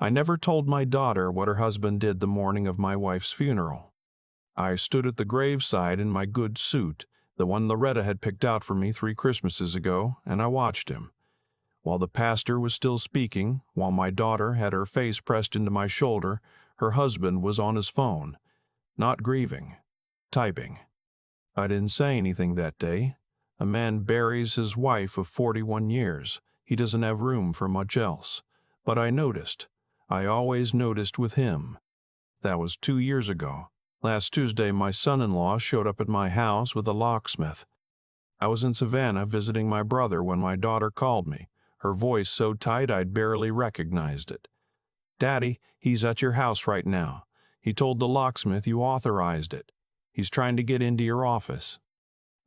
I never told my daughter what her husband did the morning of my wife's funeral. I stood at the graveside in my good suit, the one Loretta had picked out for me 3 Christmases ago, and I watched him. While the pastor was still speaking, while my daughter had her face pressed into my shoulder, her husband was on his phone, not grieving, typing. I didn't say anything that day. A man buries his wife of 41 years. He doesn't have room for much else. But I noticed. I always noticed with him. That was 2 years ago. Last Tuesday, my son-in-law showed up at my house with a locksmith. I was in Savannah visiting my brother when my daughter called me, her voice so tight I'd barely recognized it. "Daddy, he's at your house right now. He told the locksmith you authorized it. He's trying to get into your office."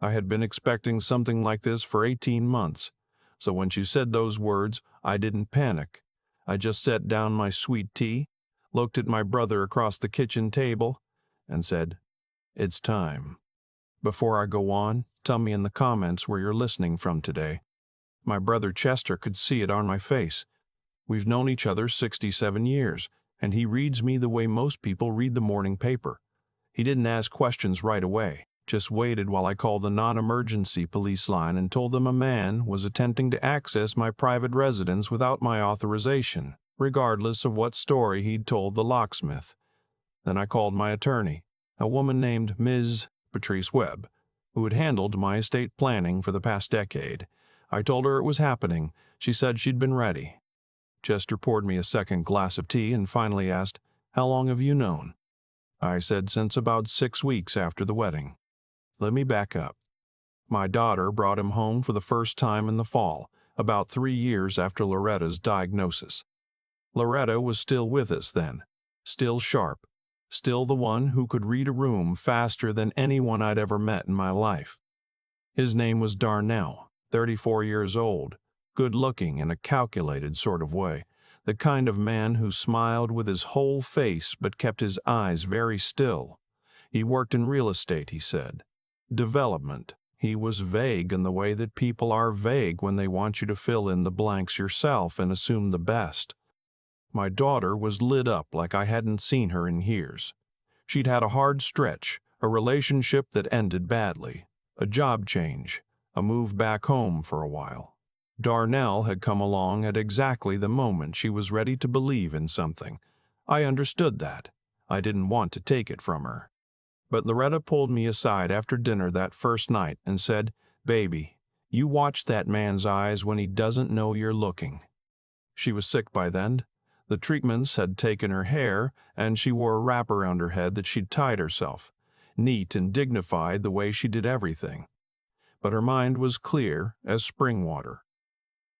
I had been expecting something like this for 18 months, so when she said those words, I didn't panic. I just set down my sweet tea, looked at my brother across the kitchen table, and said, "It's time." Before I go on, tell me in the comments where you're listening from today. My brother Chester could see it on my face. We've known each other 67 years, and he reads me the way most people read the morning paper. He didn't ask questions right away, just waited while I called the non-emergency police line and told them a man was attempting to access my private residence without my authorization, regardless of what story he'd told the locksmith. Then I called my attorney, a woman named Ms. Patrice Webb, who had handled my estate planning for the past decade. I told her it was happening. She said she'd been ready. Chester poured me a second glass of tea and finally asked, "How long have you known?" I said since about 6 weeks after the wedding. Let me back up. My daughter brought him home for the first time in the fall, about 3 years after Loretta's diagnosis. Loretta was still with us then, still sharp, still the one who could read a room faster than anyone I'd ever met in my life. His name was Darnell, 34 years old, good-looking in a calculated sort of way, the kind of man who smiled with his whole face but kept his eyes very still. He worked in real estate, he said. Development. He was vague in the way that people are vague when they want you to fill in the blanks yourself and assume the best. My daughter was lit up like I hadn't seen her in years. She'd had a hard stretch, a relationship that ended badly, a job change, a move back home for a while. Darnell had come along at exactly the moment she was ready to believe in something. I understood that. I didn't want to take it from her. But Loretta pulled me aside after dinner that first night and said, "Baby, you watch that man's eyes when he doesn't know you're looking." She was sick by then. The treatments had taken her hair, and she wore a wrap around her head that she'd tied herself, neat and dignified the way she did everything. But her mind was clear as spring water.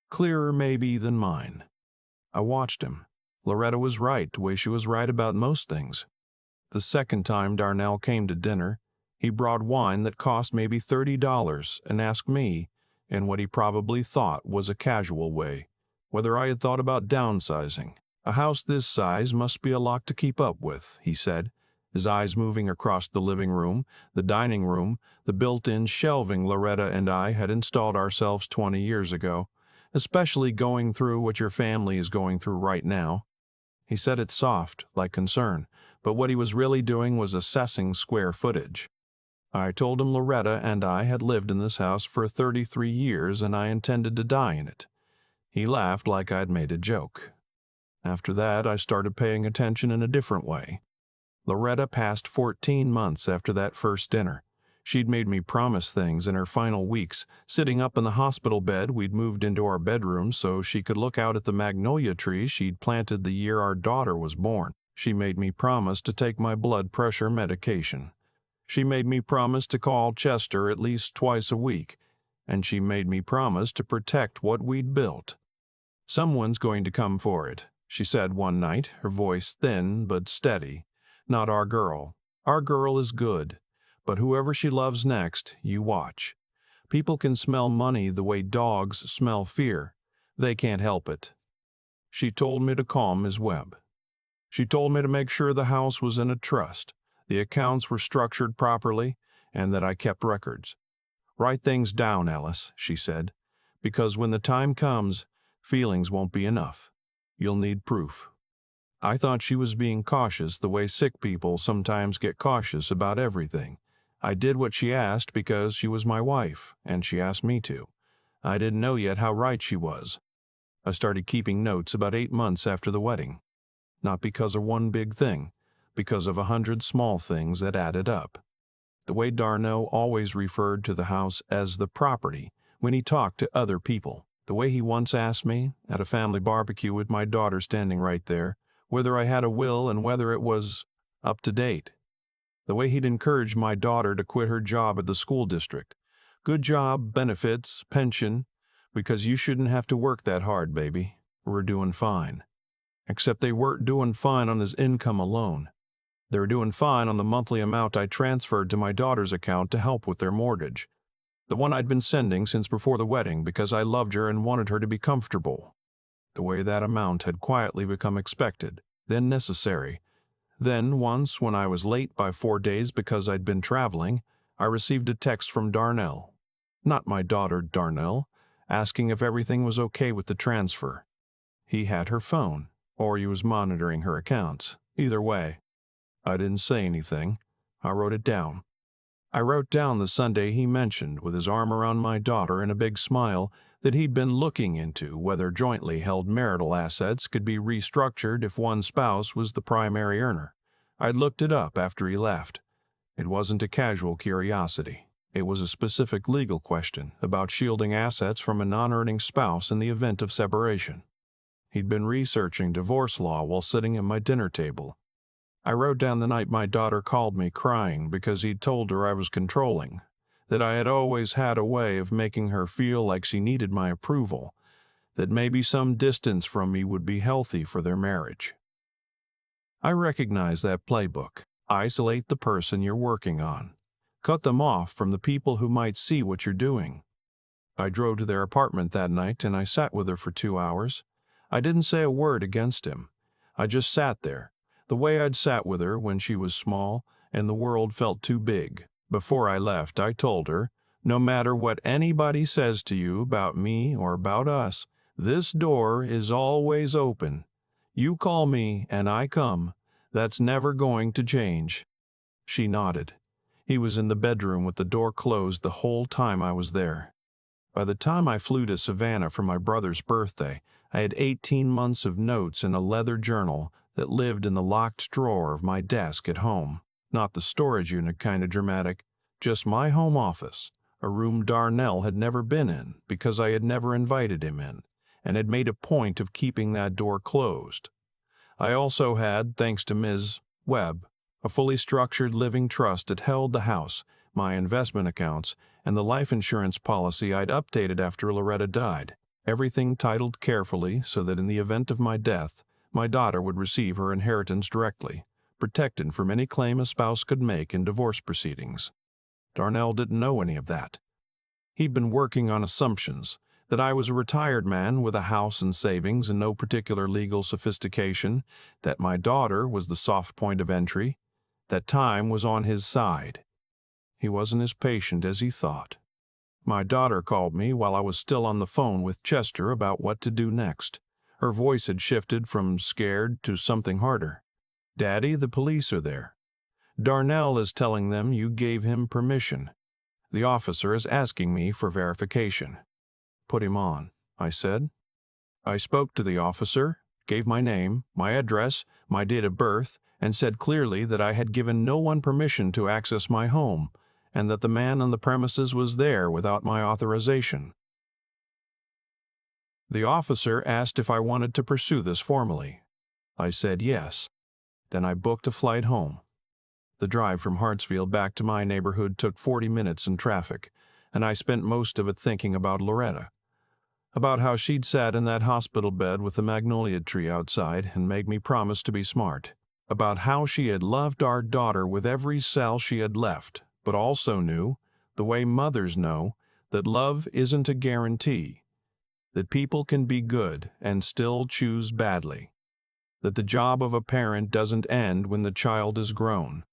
Clearer, maybe, than mine. I watched him. Loretta was right the way she was right about most things. The second time Darnell came to dinner, he brought wine that cost maybe $30 and asked me, in what he probably thought was a casual way, whether I had thought about downsizing. "A house this size must be a lot to keep up with," he said, his eyes moving across the living room, the dining room, the built-in shelving Loretta and I had installed ourselves 20 years ago, "especially going through what your family is going through right now." He said it soft, like concern, but what he was really doing was assessing square footage. I told him Loretta and I had lived in this house for 33 years and I intended to die in it. He laughed like I'd made a joke. After that, I started paying attention in a different way. Loretta passed 14 months after that first dinner. She'd made me promise things in her final weeks. Sitting up in the hospital bed, we'd moved into our bedroom so she could look out at the magnolia tree she'd planted the year our daughter was born. She made me promise to take my blood pressure medication. She made me promise to call Chester at least twice a week. And she made me promise to protect what we'd built. "Someone's going to come for it," she said one night, her voice thin but steady. "Not our girl. Our girl is good. But whoever she loves next, you watch. People can smell money the way dogs smell fear. They can't help it." She told me to call Ms. Webb. She told me to make sure the house was in a trust, the accounts were structured properly, and that I kept records. "Write things down, Alice," she said, "because when the time comes, feelings won't be enough. You'll need proof." I thought she was being cautious the way sick people sometimes get cautious about everything. I did what she asked because she was my wife, and she asked me to. I didn't know yet how right she was. I started keeping notes about 8 months after the wedding. Not because of one big thing, because of 100 small things that added up. The way Darnell always referred to the house as the property when he talked to other people. The way he once asked me, at a family barbecue with my daughter standing right there, whether I had a will and whether it was up to date. The way he'd encouraged my daughter to quit her job at the school district. Good job, benefits, pension, because you shouldn't have to work that hard, baby. We're doing fine. Except they weren't doing fine on his income alone. They were doing fine on the monthly amount I transferred to my daughter's account to help with their mortgage. The one I'd been sending since before the wedding because I loved her and wanted her to be comfortable. The way that amount had quietly become expected, then necessary. Then, once, when I was late by 4 days because I'd been traveling, I received a text from Darnell. Not my daughter, Darnell, asking if everything was okay with the transfer. He had her phone, or he was monitoring her accounts. Either way. I didn't say anything. I wrote it down. I wrote down the Sunday he mentioned, with his arm around my daughter and a big smile, that he'd been looking into whether jointly held marital assets could be restructured if one spouse was the primary earner. I'd looked it up after he left. It wasn't a casual curiosity. It was a specific legal question about shielding assets from a non-earning spouse in the event of separation. He'd been researching divorce law while sitting at my dinner table. I wrote down the night my daughter called me crying because he'd told her I was controlling, that I had always had a way of making her feel like she needed my approval, that maybe some distance from me would be healthy for their marriage. I recognize that playbook. Isolate the person you're working on. Cut them off from the people who might see what you're doing. I drove to their apartment that night and I sat with her for 2 hours. I didn't say a word against him. I just sat there, the way I'd sat with her when she was small and the world felt too big. Before I left, I told her, no matter what anybody says to you about me or about us, this door is always open. You call me and I come. That's never going to change. She nodded. He was in the bedroom with the door closed the whole time I was there. By the time I flew to Savannah for my brother's birthday, I had 18 months of notes in a leather journal that lived in the locked drawer of my desk at home. Not the storage unit kind of dramatic, just my home office, a room Darnell had never been in because I had never invited him in, and had made a point of keeping that door closed. I also had, thanks to Ms. Webb, a fully structured living trust that held the house, my investment accounts, and the life insurance policy I'd updated after Loretta died, everything titled carefully so that in the event of my death, my daughter would receive her inheritance directly, protected from any claim a spouse could make in divorce proceedings. Darnell didn't know any of that. He'd been working on assumptions, that I was a retired man with a house and savings and no particular legal sophistication, that my daughter was the soft point of entry, that time was on his side. He wasn't as patient as he thought. My daughter called me while I was still on the phone with Chester about what to do next. Her voice had shifted from scared to something harder. Daddy, the police are there. Darnell is telling them you gave him permission. The officer is asking me for verification. Put him on, I said. I spoke to the officer, gave my name, my address, my date of birth, and said clearly that I had given no one permission to access my home, and that the man on the premises was there without my authorization. The officer asked if I wanted to pursue this formally. I said yes. Then I booked a flight home. The drive from Hartsfield back to my neighborhood took 40 minutes in traffic, and I spent most of it thinking about Loretta. About how she'd sat in that hospital bed with the magnolia tree outside and made me promise to be smart. About how she had loved our daughter with every cell she had left, but also knew, the way mothers know, that love isn't a guarantee, that people can be good and still choose badly, that the job of a parent doesn't end when the child is grown.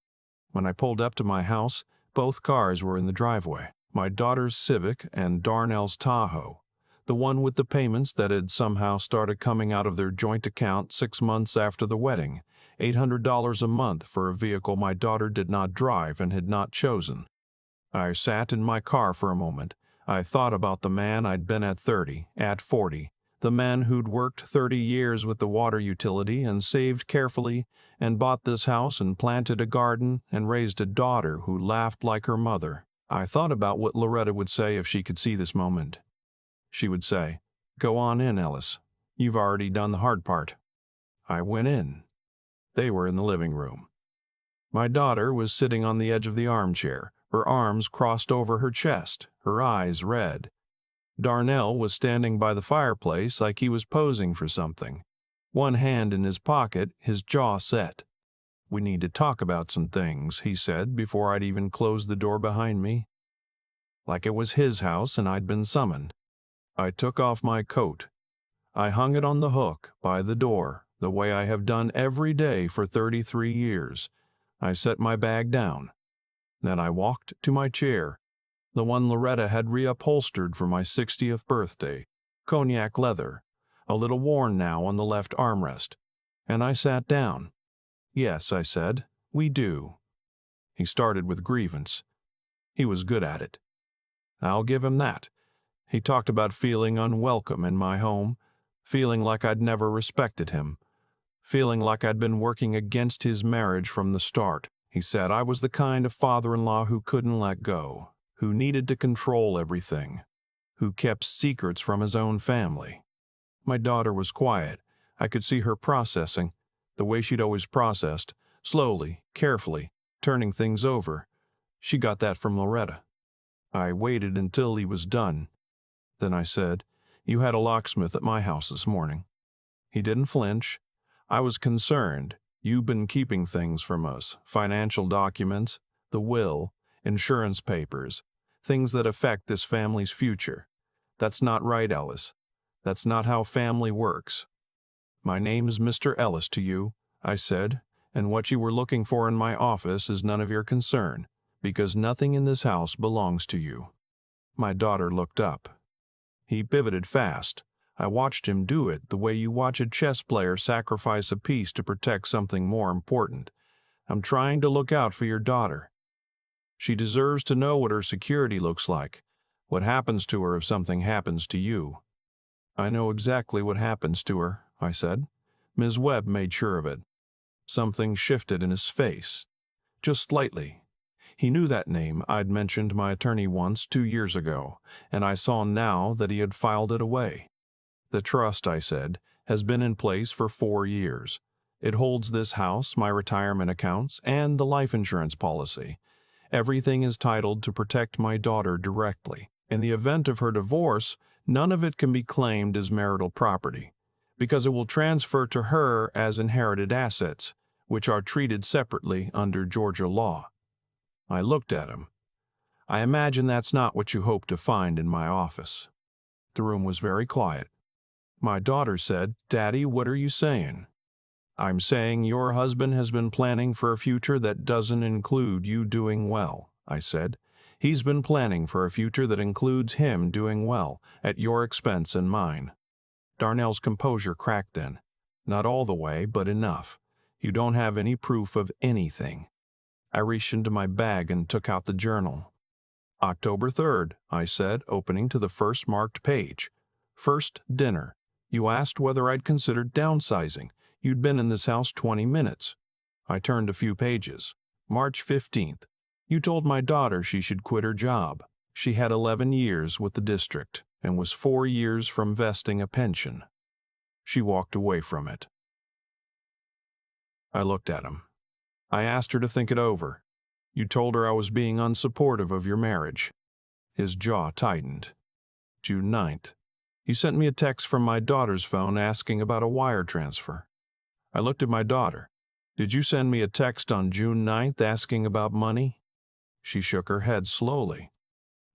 When I pulled up to my house, both cars were in the driveway, my daughter's Civic and Darnell's Tahoe. The one with the payments that had somehow started coming out of their joint account 6 months after the wedding. $800 a month for a vehicle my daughter did not drive and had not chosen. I sat in my car for a moment. I thought about the man I'd been at 30, at 40, the man who'd worked 30 years with the water utility and saved carefully and bought this house and planted a garden and raised a daughter who laughed like her mother. I thought about what Loretta would say if she could see this moment. She would say, "Go on in, Ellis. You've already done the hard part." I went in. They were in the living room. My daughter was sitting on the edge of the armchair, her arms crossed over her chest, her eyes red. Darnell was standing by the fireplace like he was posing for something, one hand in his pocket, his jaw set. "We need to talk about some things," he said before I'd even closed the door behind me. Like it was his house and I'd been summoned. I took off my coat. I hung it on the hook by the door, the way I have done every day for 33 years. I set my bag down. Then I walked to my chair, the one Loretta had reupholstered for my 60th birthday, cognac leather, a little worn now on the left armrest, and I sat down. "Yes," I said, "we do." He started with grievance. He was good at it. I'll give him that. He talked about feeling unwelcome in my home, feeling like I'd never respected him, feeling like I'd been working against his marriage from the start. He said I was the kind of father-in-law who couldn't let go, who needed to control everything, who kept secrets from his own family. My daughter was quiet. I could see her processing, the way she'd always processed, slowly, carefully, turning things over. She got that from Loretta. I waited until he was done. Then I said, "You had a locksmith at my house this morning." He didn't flinch. I was concerned. "You've been keeping things from us, financial documents, the will, insurance papers, things that affect this family's future. That's not right, Ellis. That's not how family works. My name is Mr. Ellis to you," I said, "and what you were looking for in my office is none of your concern, because nothing in this house belongs to you." My daughter looked up. He pivoted fast. I watched him do it the way you watch a chess player sacrifice a piece to protect something more important. "I'm trying to look out for your daughter. She deserves to know what her security looks like, what happens to her if something happens to you." "I know exactly what happens to her," I said. "Ms. Webb made sure of it." Something shifted in his face, just slightly. He knew that name. I'd mentioned my attorney once 2 years ago, and I saw now that he had filed it away. "The trust," I said, "has been in place for 4 years. It holds this house, my retirement accounts, and the life insurance policy. Everything is titled to protect my daughter directly. In the event of her divorce, none of it can be claimed as marital property, because it will transfer to her as inherited assets, which are treated separately under Georgia law." I looked at him. "I imagine that's not what you hope to find in my office." The room was very quiet. My daughter said, "Daddy, what are you saying?" "I'm saying your husband has been planning for a future that doesn't include you doing well," I said. "He's been planning for a future that includes him doing well, at your expense and mine." Darnell's composure cracked then. "Not all the way, but enough. You don't have any proof of anything." I reached into my bag and took out the journal. "October 3rd, I said, opening to the first marked page. "First dinner. You asked whether I'd considered downsizing. You'd been in this house 20 minutes. I turned a few pages. March 15th. You told my daughter she should quit her job. She had 11 years with the district and was 4 years from vesting a pension. She walked away from it." I looked at him. "I asked her to think it over. You told her I was being unsupportive of your marriage." His jaw tightened. June 9th. "You sent me a text from my daughter's phone asking about a wire transfer." I looked at my daughter. "Did you send me a text on June 9th asking about money?" She shook her head slowly.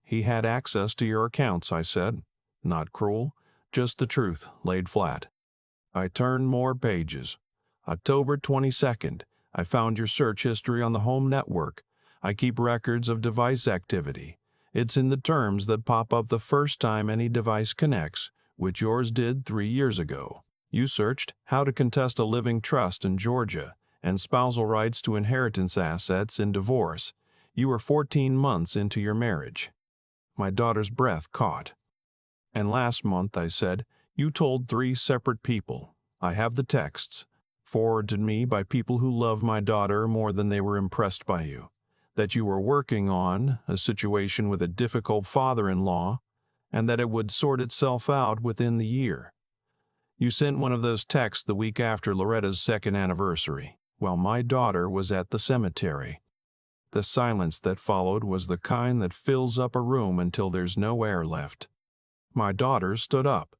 "He had access to your accounts," I said. Not cruel, just the truth laid flat. I turned more pages. October 22nd. "I found your search history on the home network. I keep records of device activity. It's in the terms that pop up the first time any device connects, which yours did 3 years ago. You searched how to contest a living trust in Georgia and spousal rights to inheritance assets in divorce. You were 14 months into your marriage. My daughter's breath caught. And last month, I said, you told 3 separate people. I have the texts, forwarded me by people who love my daughter more than they were impressed by you, that you were working on a situation with a difficult father-in-law and that it would sort itself out within the year. You sent one of those texts the week after Loretta's 2nd anniversary, while my daughter was at the cemetery. The silence that followed was the kind that fills up a room until there's no air left. My daughter stood up.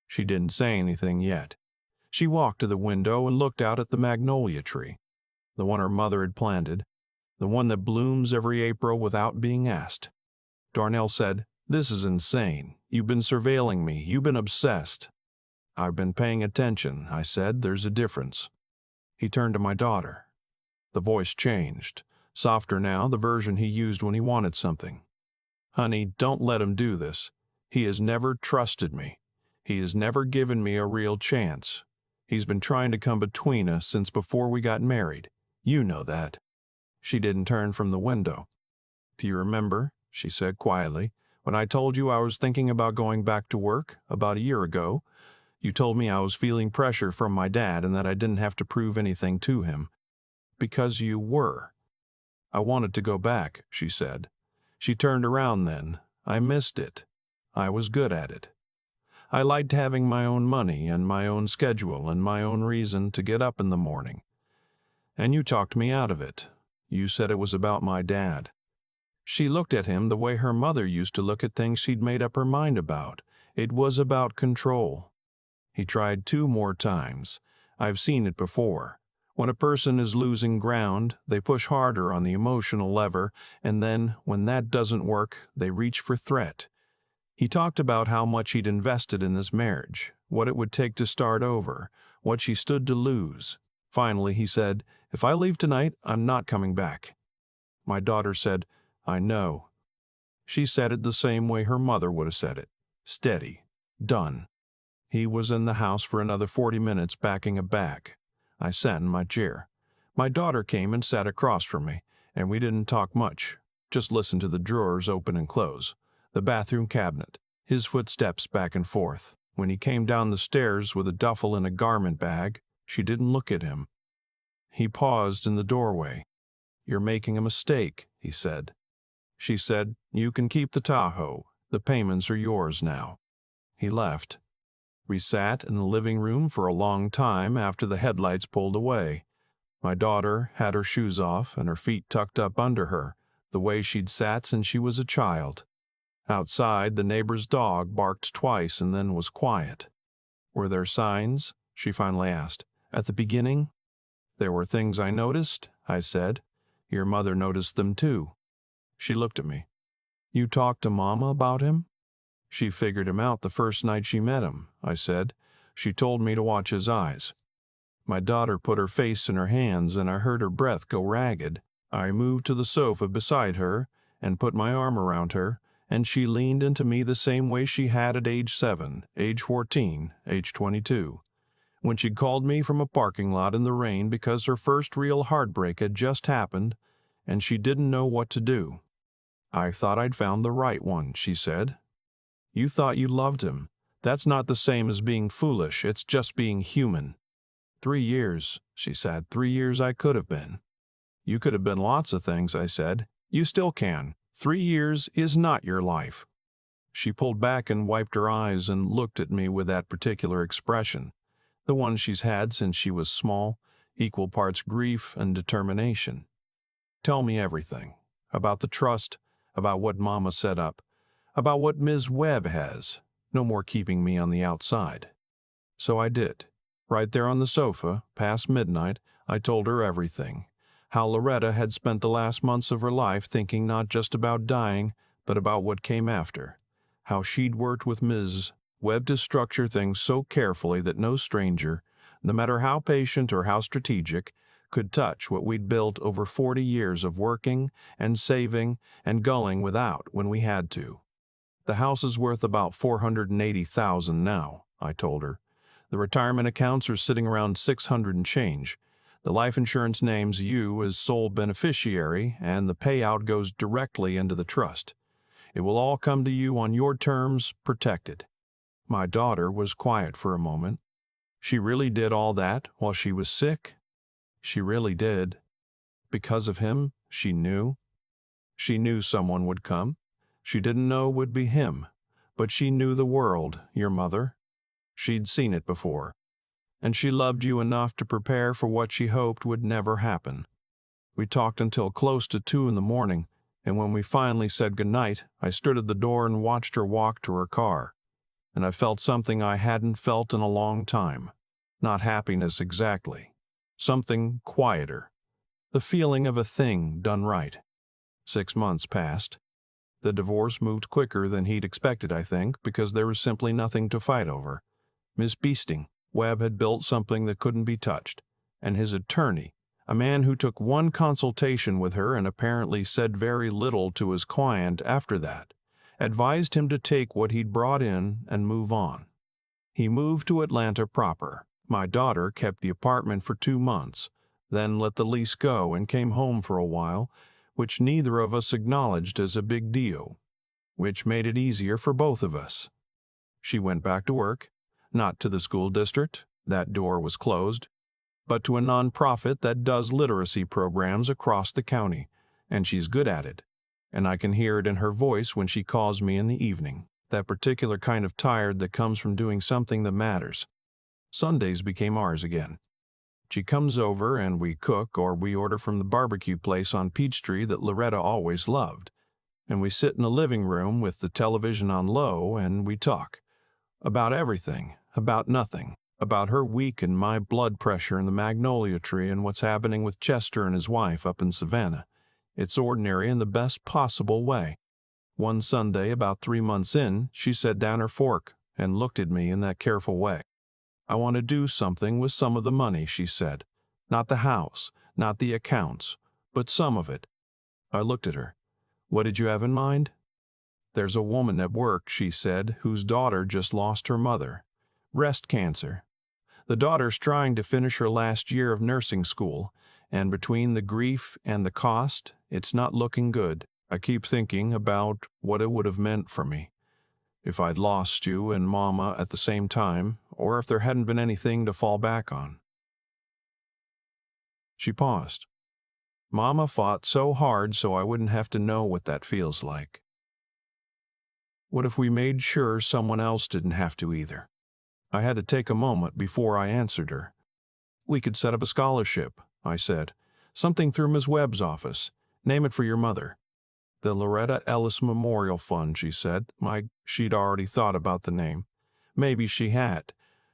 She didn't say anything yet. She walked to the window and looked out at the magnolia tree, the one her mother had planted, the one that blooms every April without being asked. Darnell said, "This is insane. You've been surveilling me. You've been obsessed." "I've been paying attention," I said. "There's a difference." He turned to my daughter. The voice changed, softer now, the version he used when he wanted something. "Honey, don't let him do this. He has never trusted me. He has never given me a real chance. He's been trying to come between us since before we got married. You know that." She didn't turn from the window. "Do you remember," she said quietly, "when I told you I was thinking about going back to work about a year ago? You told me I was feeling pressure from my dad and that I didn't have to prove anything to him. Because you were." "I wanted to go back," she said. She turned around then. "I missed it. I was good at it. I liked having my own money and my own schedule and my own reason to get up in the morning. And you talked me out of it. You said it was about my dad." She looked at him the way her mother used to look at things she'd made up her mind about. It was about control. He tried 2 more times. I've seen it before. When a person is losing ground, they push harder on the emotional lever, and then, when that doesn't work, they reach for threat. He talked about how much he'd invested in this marriage, what it would take to start over, what she stood to lose. Finally, he said, "If I leave tonight, I'm not coming back." My daughter said, "I know." She said it the same way her mother would have said it. Steady. Done. He was in the house for another 40 minutes packing a bag. I sat in my chair. My daughter came and sat across from me, and we didn't talk much, just listened to the drawers open and close, the bathroom cabinet, his footsteps back and forth. When he came down the stairs with a duffel and a garment bag, she didn't look at him. He paused in the doorway. "You're making a mistake," he said. She said, "You can keep the Tahoe. The payments are yours now." He left. We sat in the living room for a long time after the headlights pulled away. My daughter had her shoes off and her feet tucked up under her, the way she'd sat since she was a child. Outside, the neighbor's dog barked twice and then was quiet. "Were there signs?" she finally asked. "At the beginning?" "There were things I noticed," I said. "Your mother noticed them too." She looked at me. "You talked to Mama about him?" "She figured him out the first night she met him," I said. "She told me to watch his eyes." My daughter put her face in her hands and I heard her breath go ragged. I moved to the sofa beside her and put my arm around her, and she leaned into me the same way she had at age 7, age 14, age 22. When she'd called me from a parking lot in the rain because her first real heartbreak had just happened and she didn't know what to do. "I thought I'd found the right one," she said. "You thought you loved him. That's not the same as being foolish, it's just being human." 3 years, she said. 3 years I could have been. "You could have been lots of things," I said. "You still can. 3 years is not your life." She pulled back and wiped her eyes and looked at me with that particular expression, the one she's had since she was small, equal parts grief and determination. "Tell me everything. About the trust, about what Mama set up, about what Ms. Webb has. No more keeping me on the outside." So I did. Right there on the sofa, past midnight, I told her everything. How Loretta had spent the last months of her life thinking not just about dying, but about what came after. How she'd worked with Ms. Webb to structure things so carefully that no stranger, no matter how patient or how strategic, could touch what we'd built over 40 years of working and saving and gulling without when we had to. The house is worth about $480,000 now, I told her. The retirement accounts are sitting around 600 and change. The life insurance names you as sole beneficiary, and the payout goes directly into the trust. It will all come to you on your terms, protected. My daughter was quiet for a moment. She really did all that while she was sick? She really did. Because of him, she knew. She knew someone would come. She didn't know would be him, but she knew the world, your mother. She'd seen it before. And she loved you enough to prepare for what she hoped would never happen. We talked until close to 2 in the morning, and when we finally said goodnight, I stood at the door and watched her walk to her car. And I felt something I hadn't felt in a long time. Not happiness exactly. Something quieter. The feeling of a thing done right. 6 months passed. The divorce moved quicker than he'd expected, I think, because there was simply nothing to fight over. Miss Beesting, Webb had built something that couldn't be touched, and his attorney, a man who took one consultation with her and apparently said very little to his client after that, advised him to take what he'd brought in and move on. He moved to Atlanta proper. My daughter kept the apartment for 2 months, then let the lease go and came home for a while, which neither of us acknowledged as a big deal, which made it easier for both of us. She went back to work, not to the school district, that door was closed, but to a nonprofit that does literacy programs across the county, and she's good at it. And I can hear it in her voice when she calls me in the evening, that particular kind of tired that comes from doing something that matters. Sundays became ours again. She comes over and we cook or we order from the barbecue place on Peachtree that Loretta always loved. And we sit in the living room with the television on low and we talk. About everything, about nothing, about her week and my blood pressure and the magnolia tree and what's happening with Chester and his wife up in Savannah. It's ordinary in the best possible way. One Sunday, about 3 months in, she set down her fork and looked at me in that careful way. I want to do something with some of the money, she said. Not the house, not the accounts, but some of it. I looked at her. What did you have in mind? There's a woman at work, she said, whose daughter just lost her mother. Breast cancer. The daughter's trying to finish her last year of nursing school, and between the grief and the cost, it's not looking good. I keep thinking about what it would have meant for me. If I'd lost you and Mama at the same time, or if there hadn't been anything to fall back on. She paused. Mama fought so hard so I wouldn't have to know what that feels like. What if we made sure someone else didn't have to either? I had to take a moment before I answered her. We could set up a scholarship, I said. Something through Ms. Webb's office. Name it for your mother. The Loretta Ellis Memorial Fund, she said. She'd already thought about the name. Maybe she had.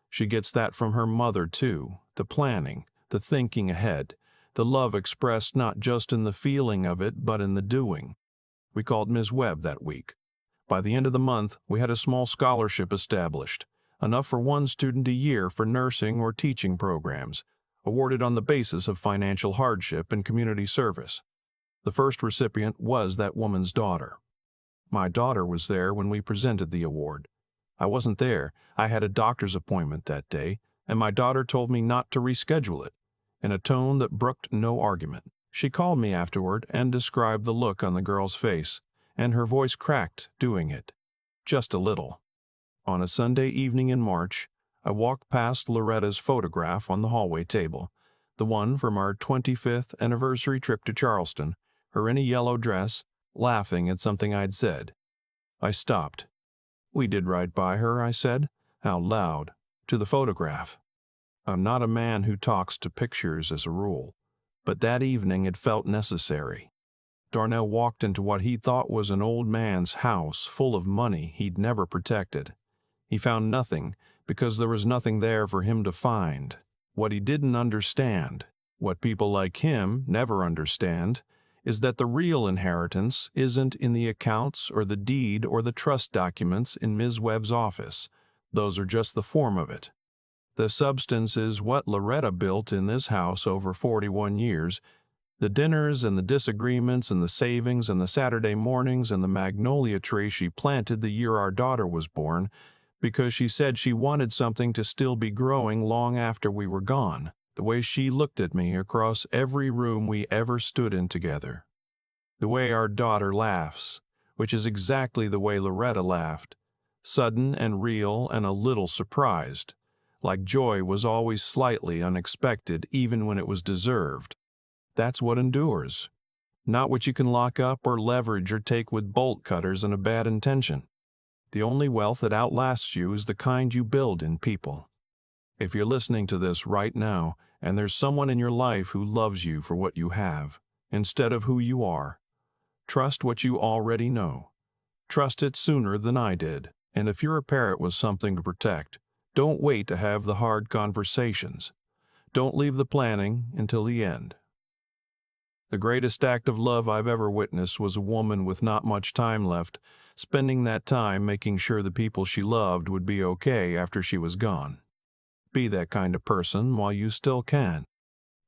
She gets that from her mother, too. The planning, the thinking ahead, the love expressed not just in the feeling of it, but in the doing. We called Ms. Webb that week. By the end of the month, we had a small scholarship established, enough for one student a year for nursing or teaching programs, awarded on the basis of financial hardship and community service. The first recipient was that woman's daughter. My daughter was there when we presented the award. I wasn't there. I had a doctor's appointment that day, and my daughter told me not to reschedule it, in a tone that brooked no argument. She called me afterward and described the look on the girl's face, and her voice cracked doing it. Just a little. On a Sunday evening in March, I walked past Loretta's photograph on the hallway table, the one from our 25th anniversary trip to Charleston, her in a yellow dress, laughing at something I'd said. I stopped. We did right by her, I said, out loud, to the photograph. I'm not a man who talks to pictures as a rule, but that evening it felt necessary. Darnell walked into what he thought was an old man's house full of money he'd never protected. He found nothing because there was nothing there for him to find. What he didn't understand, what people like him never understand, is that the real inheritance isn't in the accounts or the deed or the trust documents in Ms. Webb's office. Those are just the form of it. The substance is what Loretta built in this house over 41 years. The dinners and the disagreements and the savings and the Saturday mornings and the magnolia tree she planted the year our daughter was born, because she said she wanted something to still be growing long after we were gone. The way she looked at me across every room we ever stood in together. The way our daughter laughs, which is exactly the way Loretta laughed, sudden and real and a little surprised, like joy was always slightly unexpected even when it was deserved. That's what endures, not what you can lock up or leverage or take with bolt cutters and a bad intention. The only wealth that outlasts you is the kind you build in people. If you're listening to this right now, and there's someone in your life who loves you for what you have, instead of who you are, trust what you already know. Trust it sooner than I did. And if you're a parent with something to protect, don't wait to have the hard conversations. Don't leave the planning until the end. The greatest act of love I've ever witnessed was a woman with not much time left, spending that time making sure the people she loved would be okay after she was gone. Be that kind of person while you still can.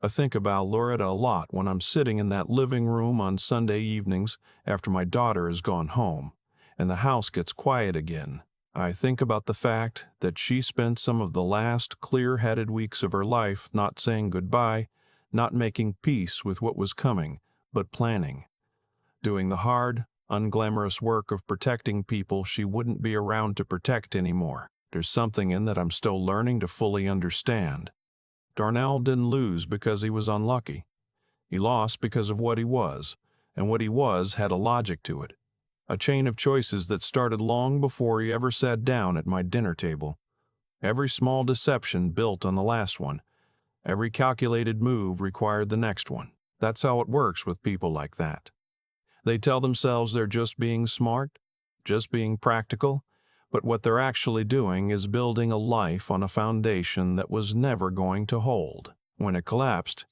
I think about Loretta a lot when I'm sitting in that living room on Sunday evenings after my daughter has gone home, and the house gets quiet again. I think about the fact that she spent some of the last clear-headed weeks of her life not saying goodbye, not making peace with what was coming, but planning. Doing the hard, unglamorous work of protecting people she wouldn't be around to protect anymore. There's something in that I'm still learning to fully understand. Darnell didn't lose because he was unlucky. He lost because of what he was, and what he was had a logic to it. A chain of choices that started long before he ever sat down at my dinner table. Every small deception built on the last one. Every calculated move required the next one. That's how it works with people like that. They tell themselves they're just being smart, just being practical, but what they're actually doing is building a life on a foundation that was never going to hold. When it collapsed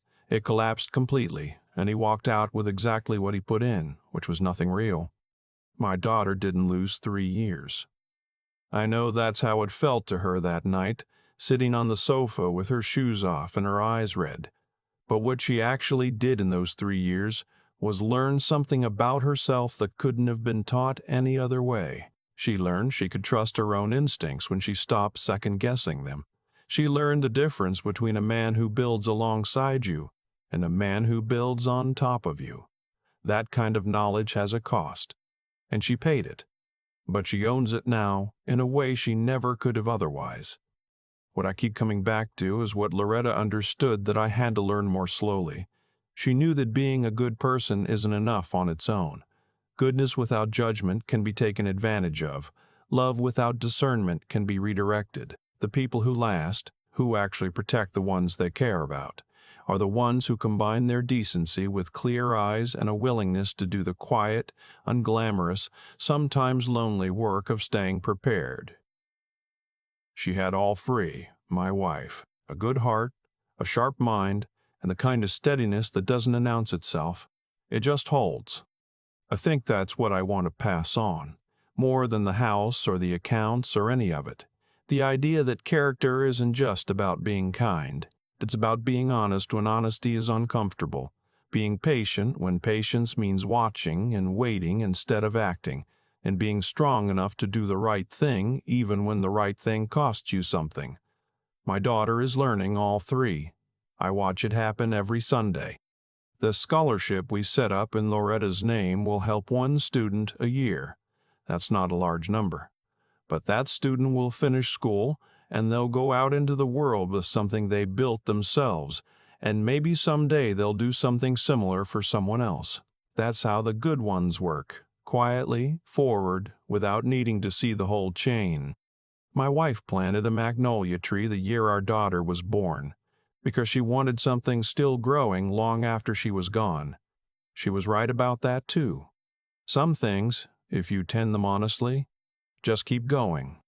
completely, and he walked out with exactly what he put in, which was nothing real. My daughter didn't lose 3 years. I know that's how it felt to her that night, sitting on the sofa with her shoes off and her eyes red. But what she actually did in those 3 years was learn something about herself that couldn't have been taught any other way. She learned she could trust her own instincts when she stopped second-guessing them. She learned the difference between a man who builds alongside you and a man who builds on top of you. That kind of knowledge has a cost, and she paid it. But she owns it now in a way she never could have otherwise. What I keep coming back to is what Loretta understood that I had to learn more slowly. She knew that being a good person isn't enough on its own. Goodness without judgment can be taken advantage of. Love without discernment can be redirected. The people who last, who actually protect the ones they care about, are the ones who combine their decency with clear eyes and a willingness to do the quiet, unglamorous, sometimes lonely work of staying prepared. She had all three, my wife: a good heart, a sharp mind, and the kind of steadiness that doesn't announce itself. It just holds. I think that's what I want to pass on, more than the house or the accounts or any of it. The idea that character isn't just about being kind. It's about being honest when honesty is uncomfortable, being patient when patience means watching and waiting instead of acting, and being strong enough to do the right thing even when the right thing costs you something. My daughter is learning all three. I watch it happen every Sunday. The scholarship we set up in Loretta's name will help one student a year. That's not a large number. But that student will finish school, and they'll go out into the world with something they built themselves, and maybe someday they'll do something similar for someone else. That's how the good ones work, quietly, forward, without needing to see the whole chain. My wife planted a magnolia tree the year our daughter was born, because she wanted something still growing long after she was gone. She was right about that too. Some things, if you tend them honestly, just keep going.